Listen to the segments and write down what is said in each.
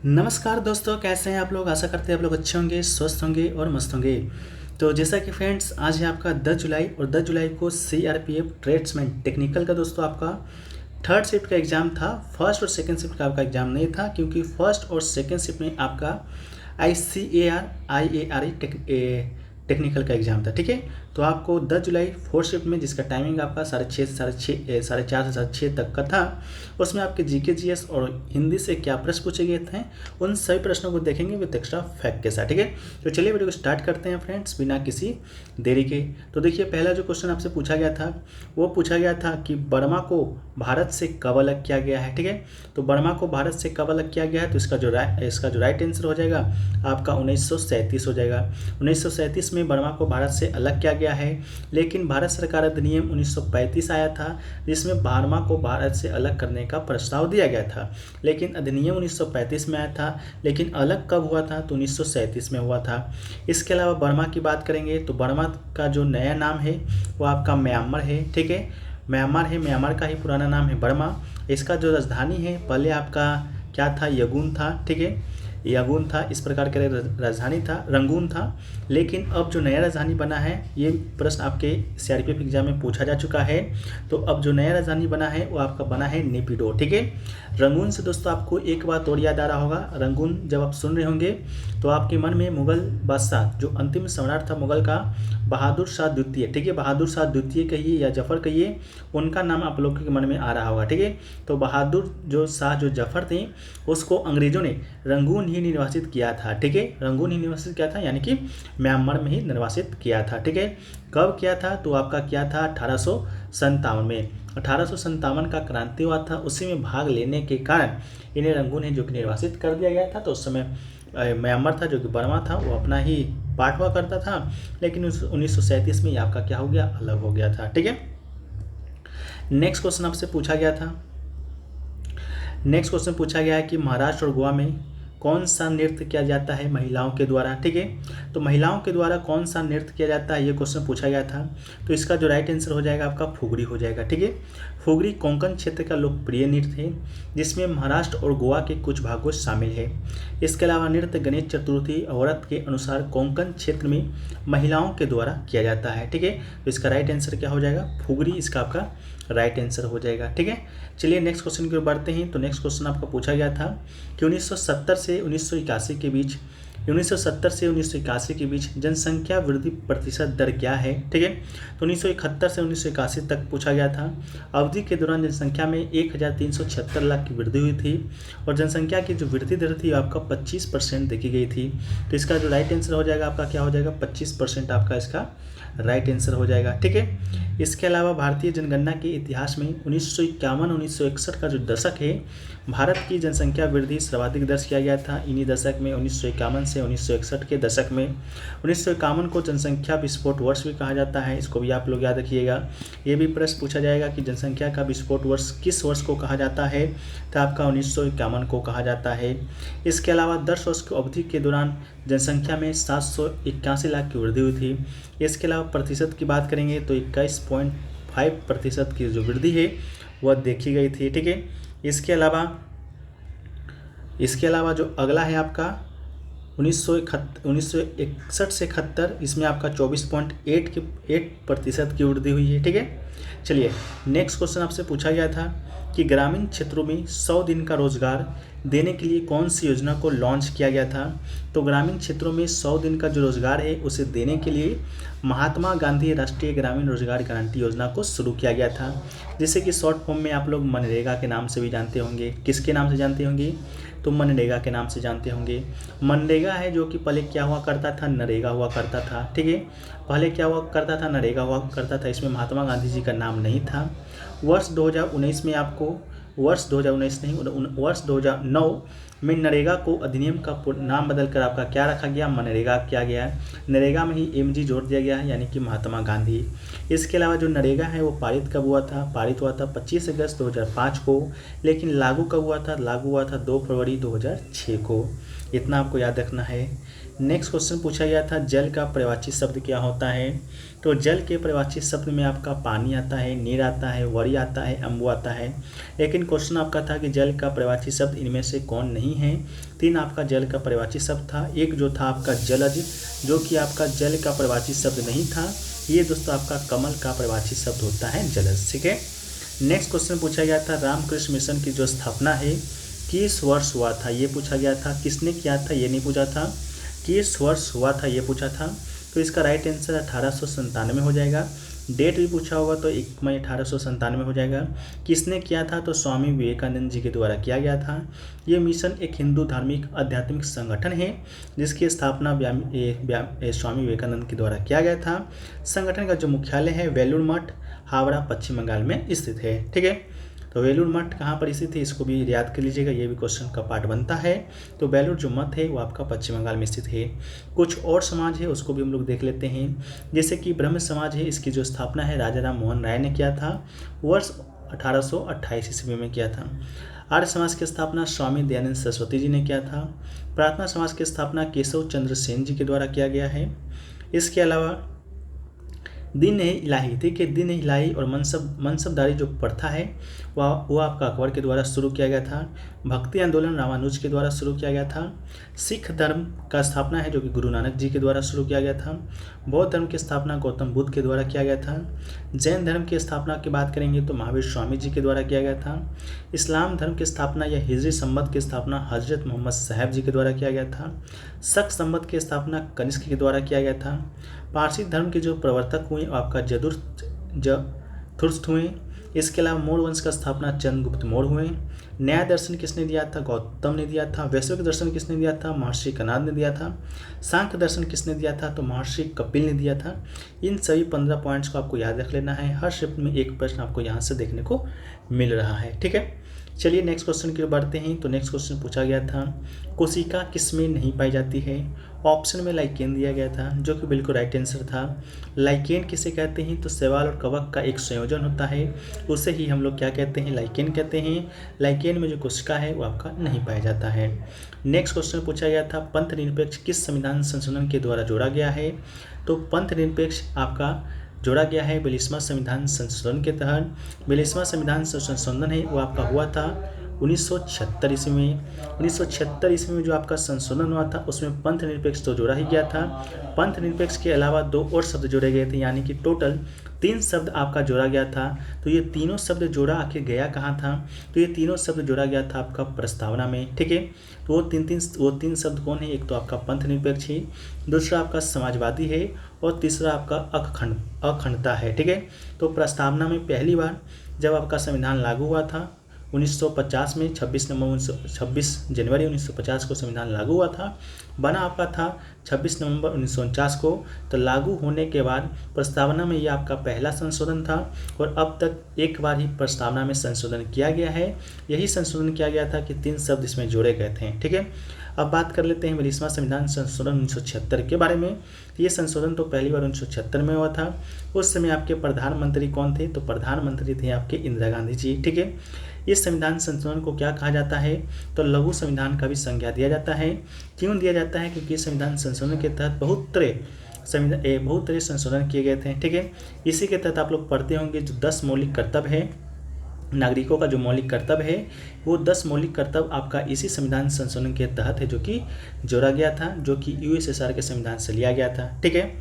नमस्कार दोस्तों, कैसे हैं आप लोग। आशा करते हैं आप लोग अच्छे होंगे, स्वस्थ होंगे और मस्त होंगे। तो जैसा कि फ्रेंड्स, आज है आपका 10 जुलाई और 10 जुलाई को सीआरपीएफ ट्रेड्समैन टेक्निकल का दोस्तों आपका थर्ड शिफ्ट का एग्ज़ाम था। फर्स्ट और सेकंड शिफ्ट का आपका एग्ज़ाम नहीं था, क्योंकि फर्स्ट और सेकंड शिफ्ट में आपका ICAR टेक्निकल का एग्ज़ाम था। ठीक है, तो आपको 10 जुलाई फोर्थ शिफ्ट में, जिसका टाइमिंग आपका 6:30 से 4:30 से 6 तक का था, उसमें आपके जीके जीएस और हिंदी से क्या प्रश्न पूछे गए थे, उन सभी प्रश्नों को देखेंगे विद एक्स्ट्रा फैक्ट के साथ। ठीक है, तो चलिए वीडियो को स्टार्ट करते हैं फ्रेंड्स, बिना किसी देरी के। तो देखिए, पहला जो क्वेश्चन आपसे पूछा गया था वो पूछा गया था कि बर्मा को भारत से कब अलग किया गया है। ठीक है, तो बर्मा को भारत से कब अलग किया गया है, तो इसका जो राइट आंसर हो जाएगा आपका 1937 हो जाएगा। 1937 में बर्मा को भारत से अलग किया गया है। लेकिन भारत सरकार अधिनियम 1935 आया था, जिसमें बर्मा को भारत से अलग करने का प्रस्ताव दिया गया था। लेकिन अधिनियम 1935 में आया था, लेकिन अलग कब हुआ था, तो 1937 में हुआ था। इसके अलावा बर्मा की बात करेंगे तो बर्मा का जो नया नाम है वो आपका म्यांमार है। ठीक है, म्यांमार है, म्यांमार का ही पुराना नाम है बर्मा। इसका जो राजधानी है पहले आपका क्या था, यगून था। ठीक है, यगून था, इस प्रकार का राजधानी था, रंगून था। लेकिन अब जो नया राजधानी बना है, ये प्रश्न आपके सीआरपीएफ एग्जाम में पूछा जा चुका है। तो अब जो नया राजधानी बना है वो आपका बना है नेपिडो। ठीक है, रंगून से दोस्तों आपको एक बात और याद आ रहा होगा। रंगून जब आप सुन रहे होंगे तो आपके मन में मुगल बादशाह, जो अंतिम सम्राट था मुगल का, बहादुर शाह द्वितीय, ठीक है, बहादुर शाह द्वितीय कहिए या जफर कहिए, उनका नाम आप लोग के मन में आ रहा होगा। ठीक है, तो बहादुर जो शाह जो जफर थे, उसको अंग्रेजों ने रंगून ही निर्वासित किया था। ठीक है, रंगून ही निर्वासित किया था, यानी कि म्यांमार में ही निर्वासित किया था। ठीक है, कब किया था, तो आपका क्या था 1857 में। 1857 का क्रांति हुआ था, उसी में भाग लेने के कारण इन्हें रंगून है जो कि निर्वासित कर दिया गया था। तो उस समय म्यांमार था जो कि बर्मा था, वो अपना ही पार्ट हुआ करता था। लेकिन 1937 में ये आपका क्या हो गया, अलग हो गया था। ठीक है, नेक्स्ट क्वेश्चन आपसे पूछा गया था। नेक्स्ट क्वेश्चन पूछा गया है कि महाराष्ट्र और गोवा में कौन सा नृत्य किया जाता है महिलाओं के द्वारा। ठीक है, तो महिलाओं के द्वारा कौन सा नृत्य किया जाता है, ये क्वेश्चन पूछा गया था। तो इसका जो राइट आंसर हो जाएगा आपका फुगड़ी हो जाएगा। ठीक है, फुगड़ी कोंकण क्षेत्र का लोकप्रिय नृत्य है, जिसमें महाराष्ट्र और गोवा के कुछ भागों शामिल है। इसके अलावा नृत्य गणेश चतुर्थी व्रत के अनुसार कोंकण क्षेत्र में महिलाओं के द्वारा किया जाता है। ठीक है, तो इसका राइट आंसर क्या हो जाएगा, फुगड़ी, इसका आपका राइट आंसर हो जाएगा। ठीक है, चलिए नेक्स्ट क्वेश्चन की ओर बढ़ते हैं। तो नेक्स्ट क्वेश्चन आपका पूछा गया था कि 1970 से 1981 के बीच 1970 से 1981 के बीच जनसंख्या वृद्धि प्रतिशत दर क्या है। ठीक है, तो 1971 से 1981 तक पूछा गया था। अवधि के दौरान जनसंख्या में 1376 लाख की वृद्धि हुई थी, और जनसंख्या की जो वृद्धि दर थी आपका 25% देखी गई थी। तो इसका जो राइट आंसर हो जाएगा आपका क्या हो जाएगा, 25% आपका इसका राइट आंसर हो जाएगा। ठीक है, इसके अलावा भारतीय जनगणना के इतिहास में 1951-1961 का जो दशक है, भारत की जनसंख्या वृद्धि सर्वाधिक दर्ज किया गया था इन्हीं दशक में, 1951 से 1961 के दशक में। 1951 को जनसंख्या विस्फोट वर्ष भी कहा जाता है, इसको भी आप लोग याद रखिएगा। ये भी प्रश्न पूछा जाएगा कि जनसंख्या का विस्फोट वर्ष किस वर्ष को कहा जाता है, तो आपका 1951 को कहा जाता है। इसके अलावा 10 वर्ष की अवधि के दौरान जनसंख्या में 781 लाख की वृद्धि हुई थी। इसके अलावा प्रतिशत की बात करेंगे तो 21.5% की जो वृद्धि है वह देखी गई थी। ठीक है, इसके अलावा जो अगला है आपका 1961 से 71, इसमें आपका 24.8% की वृद्धि हुई है। ठीक है, चलिए नेक्स्ट क्वेश्चन आपसे पूछा गया था कि ग्रामीण क्षेत्रों में 100 दिन का रोजगार देने के लिए कौन सी योजना को लॉन्च किया गया था। तो ग्रामीण क्षेत्रों में 100 दिन का जो रोजगार है उसे देने के लिए महात्मा गांधी राष्ट्रीय ग्रामीण रोजगार गारंटी योजना को शुरू किया गया था, जिसे कि शॉर्ट फॉर्म में आप लोग मनरेगा के नाम से भी जानते होंगे। किसके नाम से जानते होंगे, तो मनरेगा के नाम से जानते होंगे। मनरेगा है जो कि पहले क्या हुआ करता था, नरेगा हुआ करता था। ठीक है, पहले क्या हुआ करता था, नरेगा हुआ करता था, इसमें महात्मा गांधी जी का नाम नहीं था। वर्ष 2019 में आपको वर्ष 2019 नहीं, वर्ष 2009 में नरेगा को अधिनियम का नाम बदलकर आपका क्या रखा गया, मनरेगा किया गया है। नरेगा में ही एमजी जोड़ दिया गया है, यानी कि महात्मा गांधी। इसके अलावा जो नरेगा है वो पारित कब हुआ था, पारित हुआ था 25 अगस्त 2005 को। लेकिन लागू कब हुआ था, लागू हुआ था 2 फरवरी 2006 को। इतना आपको याद रखना है। नेक्स्ट क्वेश्चन पूछा गया था जल का पर्यायवाची शब्द क्या होता है। तो जल के पर्यायवाची शब्द में आपका पानी आता है, नीर आता है, वरी आता है, अम्बु आता है। लेकिन क्वेश्चन आपका था कि जल का पर्यायवाची शब्द इनमें से कौन नहीं है। 3 आपका जल का पर्यायवाची शब्द था। एक जो था आपका जलज, जो कि आपका जल का पर्यायवाची शब्द नहीं था। ये दोस्तों आपका कमल का पर्यायवाची शब्द होता है जलज। ठीक है, नेक्स्ट क्वेश्चन पूछा गया था रामकृष्ण मिशन की जो स्थापना है किस वर्ष हुआ था, ये पूछा गया था। किसने किया था ये नहीं पूछा था, किस वर्ष हुआ था ये पूछा था। तो इसका राइट आंसर 1897 हो जाएगा। डेट भी पूछा होगा तो 1 मई 1897 हो जाएगा। किसने किया था, तो स्वामी विवेकानंद जी के द्वारा किया गया था। ये मिशन एक हिंदू धार्मिक आध्यात्मिक संगठन है जिसकी स्थापना स्वामी विवेकानंद के द्वारा किया गया था। संगठन का जो मुख्यालय है वेलूर मठ, हावड़ा, पश्चिम बंगाल में स्थित है। ठीक है, तो वेलूर मठ कहाँ पर स्थित है इसको भी याद कर लीजिएगा, ये भी क्वेश्चन का पार्ट बनता है। तो वेलूर जो मठ है वो आपका पश्चिम बंगाल में स्थित है। कुछ और समाज है उसको भी हम लोग देख लेते हैं, जैसे कि ब्रह्म समाज है, इसकी जो स्थापना है राजा राम मोहन राय ने किया था, वर्ष 1828 ईस्वी में किया था। आर्य समाज की स्थापना स्वामी दयानंद सरस्वती जी ने किया था। प्रार्थना समाज की स्थापना केशव चंद्र सेन जी के द्वारा किया गया है। इसके अलावा दीन इलाही, ठीक है, दीन इलाही और मनसबदारी जो प्रथा है वो आपका अकबर के द्वारा शुरू किया गया था। भक्ति आंदोलन रामानुज के द्वारा शुरू किया गया था। सिख धर्म का स्थापना है जो कि गुरु नानक जी के द्वारा शुरू किया गया था। बौद्ध धर्म की स्थापना गौतम बुद्ध के द्वारा किया गया था। जैन धर्म की स्थापना की बात करेंगे तो महावीर स्वामी जी के द्वारा किया गया था। इस्लाम धर्म की स्थापना या हिजरी संवत की स्थापना हजरत मोहम्मद साहब जी के द्वारा किया गया था। शक संवत की स्थापना कनिष्क के द्वारा किया गया था। पारसी धर्म के जो प्रवर्तक हुए आपका जतुर्थ हुए। इसके अलावा मौर्य वंश का स्थापना चंद्रगुप्त मौर्य हुए। न्याय दर्शन किसने दिया था, गौतम ने दिया था। वैश्विक दर्शन किसने दिया था, महर्षि कणाद ने दिया था। सांख्य दर्शन किसने दिया था, तो महर्षि कपिल ने दिया था। इन सभी 15 पॉइंट्स को आपको याद रख लेना है। हर शिफ्ट में एक प्रश्न आपको यहाँ से देखने को मिल रहा है। ठीक है, चलिए नेक्स्ट क्वेश्चन की ओर बढ़ते हैं। तो नेक्स्ट क्वेश्चन पूछा गया था कोशिका किस में नहीं पाई जाती है। ऑप्शन में लाइकेन दिया गया था जो कि बिल्कुल राइट आंसर था। लाइकेन किसे कहते हैं, तो शैवाल और कवक का एक संयोजन होता है, उसे ही हम लोग क्या कहते हैं, लाइकेन कहते हैं। लाइकेन में जो कोशिका है वो आपका नहीं पाया जाता है। नेक्स्ट क्वेश्चन पूछा गया था पंथ निरपेक्ष किस संविधान संशोधन के द्वारा जोड़ा गया है। तो पंथ निरपेक्ष आपका जोड़ा गया है 42वां संविधान संशोधन के तहत। 42वां संविधान संशोधन है वो आपका हुआ था 1976 ईस्वी में। 1976 ईस्वी में जो आपका संशोधन हुआ था उसमें पंथ निरपेक्ष तो जोड़ा ही गया था। पंथ निरपेक्ष के अलावा 2 और शब्द जोड़े गए थे, यानी कि टोटल 3 शब्द आपका जोड़ा गया था। तो ये तीनों शब्द जोड़ा आखिर गया कहाँ था, तो ये तीनों शब्द जोड़ा गया था आपका प्रस्तावना में। ठीक है, तो वो तीन शब्द कौन है, एक तो आपका पंथ निरपेक्ष है, दूसरा आपका समाजवादी है और तीसरा आपका अखंडता है। ठीक है, तो प्रस्तावना में पहली बार जब आपका संविधान लागू हुआ था 1950 में 26 जनवरी 1950 को संविधान लागू हुआ था। बना आपका था 26 नवंबर 1949 को। तो लागू होने के बाद प्रस्तावना में ये आपका पहला संशोधन था और अब तक एक बार ही प्रस्तावना में संशोधन किया गया है। यही संशोधन किया गया था कि 3 शब्द इसमें जोड़े गए थे। ठीक है, अब बात कर लेते हैं 42वां संविधान संशोधन 1976 के बारे में। ये संशोधन तो पहली बार 1976 में हुआ था। उस समय आपके प्रधानमंत्री कौन थे, तो प्रधानमंत्री थे आपके इंदिरा गांधी जी। ठीक है, इस संविधान संशोधन को क्या कहा जाता है, तो लघु संविधान का भी संज्ञा दिया जाता है। क्यों दिया जाता है, क्योंकि संविधान संशोधन के तहत बहुत तरह संशोधन किए गए थे। ठीक है, इसी के तहत आप लोग पढ़ते होंगे जो 10 मौलिक कर्तव्य है, नागरिकों का जो मौलिक कर्तव्य है वो 10 मौलिक कर्तव्य आपका इसी संविधान संशोधन के तहत है जो कि जोड़ा गया था, जो कि यूएसएसआर के संविधान से लिया गया था। ठीक है,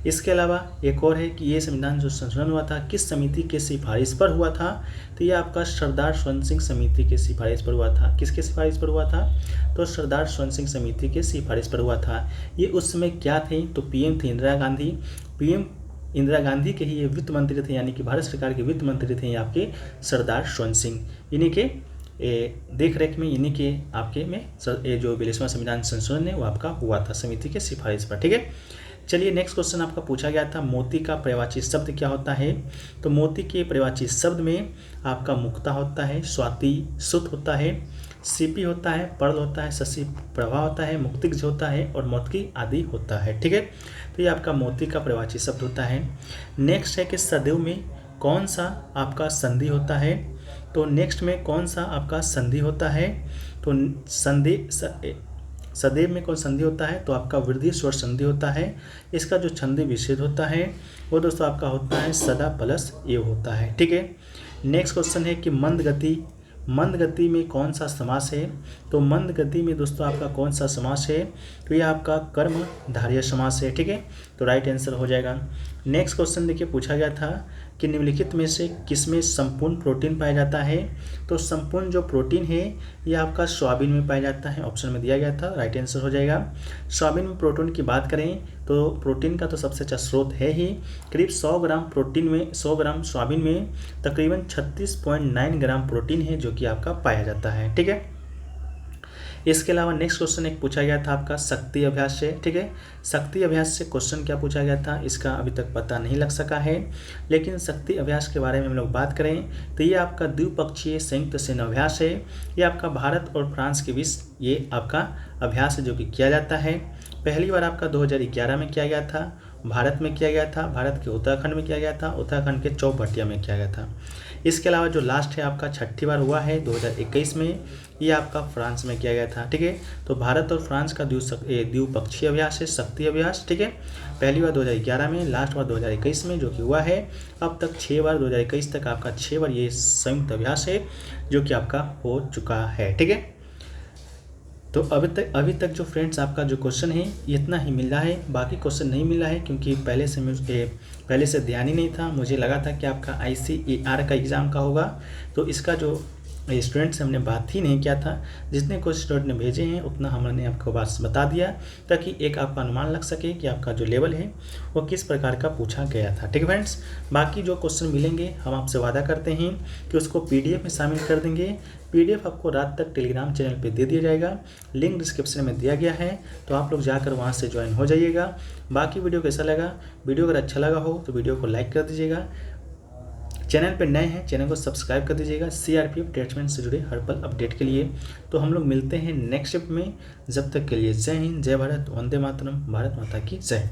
इसके अलावा एक और है कि ये संविधान जो संशोधन हुआ था किस समिति के सिफारिश पर हुआ था, तो ये आपका सरदार स्वर्ण सिंह समिति के सिफारिश पर हुआ था। किसके सिफारिश पर हुआ था, तो सरदार स्वर्ण सिंह समिति के सिफारिश पर हुआ था। ये उस समय क्या थे, तो पीएम थी इंदिरा गांधी। पीएम इंदिरा गांधी के ही ये वित्त मंत्री थे, यानी कि भारत सरकार के वित्त मंत्री थे आपके सरदार स्वर्ण सिंह। इन्हीं के देख रेख में इन्हीं के आपके में जो 42वां संविधान संशोधन है वो आपका हुआ था समिति के सिफारिश पर। ठीक है, चलिए नेक्स्ट क्वेश्चन आपका पूछा गया था मोती का पर्यायवाची शब्द क्या होता है। तो मोती के पर्यायवाची शब्द में आपका मुक्ता होता है, स्वाति सुत होता है, सीपी होता है, पर्ल होता है, शशि प्रभा होता है, मुक्तिज होता है और मोतकी आदि होता है। ठीक है, तो ये आपका मोती का पर्यायवाची शब्द होता है। नेक्स्ट है कि सदैव में कौन सा आपका संधि होता है, तो नेक्स्ट में कौन सा आपका संधि होता है, तो सदैव में कौन संधि होता है, तो आपका वृद्धि स्वर संधि होता है। इसका जो छंदी विच्छेद होता है वो दोस्तों आपका होता है सदा प्लस एव होता है। ठीक है, नेक्स्ट क्वेश्चन है कि मंद गति मंद गति में कौन सा समास है? तो मंद गति में दोस्तों आपका कौन सा समास है? तो ये आपका कर्मधारय समास है। ठीक है, तो राइट आंसर हो जाएगा। नेक्स्ट क्वेश्चन देखिए, पूछा गया था कि निम्नलिखित में से किसमें संपूर्ण प्रोटीन पाया जाता है? तो संपूर्ण जो प्रोटीन है ये आपका सोयाबीन में पाया जाता है, ऑप्शन में दिया गया था, राइट आंसर हो जाएगा। सोयाबीन में प्रोटीन की बात करें तो प्रोटीन का तो सबसे अच्छा स्रोत है ही। करीब 100 ग्राम प्रोटीन में 100 ग्राम सोयाबीन में तकरीबन 36.9 ग्राम प्रोटीन है जो कि आपका पाया जाता है। ठीक है, इसके अलावा नेक्स्ट क्वेश्चन एक पूछा गया था आपका शक्ति अभ्यास से। ठीक है, शक्ति अभ्यास से क्वेश्चन क्या पूछा गया था इसका अभी तक पता नहीं लग सका है, लेकिन शक्ति अभ्यास के बारे में हम लोग बात करें तो ये आपका द्विपक्षीय संयुक्त सैन्य अभ्यास है। ये आपका भारत और फ्रांस के बीच ये आपका अभ्यास है जो कि किया जाता है। पहली बार आपका 2011 में किया गया था, भारत में किया गया था, भारत के उत्तराखंड में किया गया था, उत्तराखंड के चौबटिया में किया गया था। इसके अलावा जो लास्ट है आपका छठी बार हुआ है 2021 में, ये आपका फ्रांस में किया गया था। ठीक है, तो भारत और फ्रांस का द्विपक्षीय अभ्यास है शक्ति अभ्यास। ठीक है, पहली बार 2011 में, लास्ट बार 2021 में जो कि हुआ है। अब तक 6 बार 2021 तक आपका 6 बार ये संयुक्त अभ्यास है जो कि आपका हो चुका है। ठीक है, तो अभी तक जो फ्रेंड्स आपका जो क्वेश्चन है इतना ही मिल रहा है, बाकी क्वेश्चन नहीं मिला है क्योंकि पहले से ध्यान ही नहीं था। मुझे लगा था कि आपका ICAR का एग्ज़ाम का होगा, तो इसका जो स्टूडेंट से हमने बात ही नहीं किया था। जितने कुछ स्टूडेंट ने भेजे हैं उतना हमने आपको बात बता दिया ताकि एक आपका अनुमान लग सके कि आपका जो लेवल है वो किस प्रकार का पूछा गया था। ठीक है फ्रेंड्स, बाकी जो क्वेश्चन मिलेंगे हम आपसे वादा करते हैं कि उसको PDF में शामिल कर देंगे। PDF आपको रात तक टेलीग्राम चैनल पे दे दिया जाएगा, लिंक डिस्क्रिप्शन में दिया गया है, तो आप लोग जाकर वहाँ से ज्वाइन हो जाइएगा। बाकी वीडियो कैसा लगा? वीडियो अगर अच्छा लगा हो तो वीडियो को लाइक कर दीजिएगा। चैनल पर नए हैं चैनल को सब्सक्राइब कर दीजिएगा CRPF अटैचमेंट से जुड़े हर पल अपडेट के लिए। तो हम लोग मिलते हैं नेक्स्ट शिफ्ट में, जब तक के लिए जय हिंद, जय भारत, वंदे मातरम, भारत माता की जय।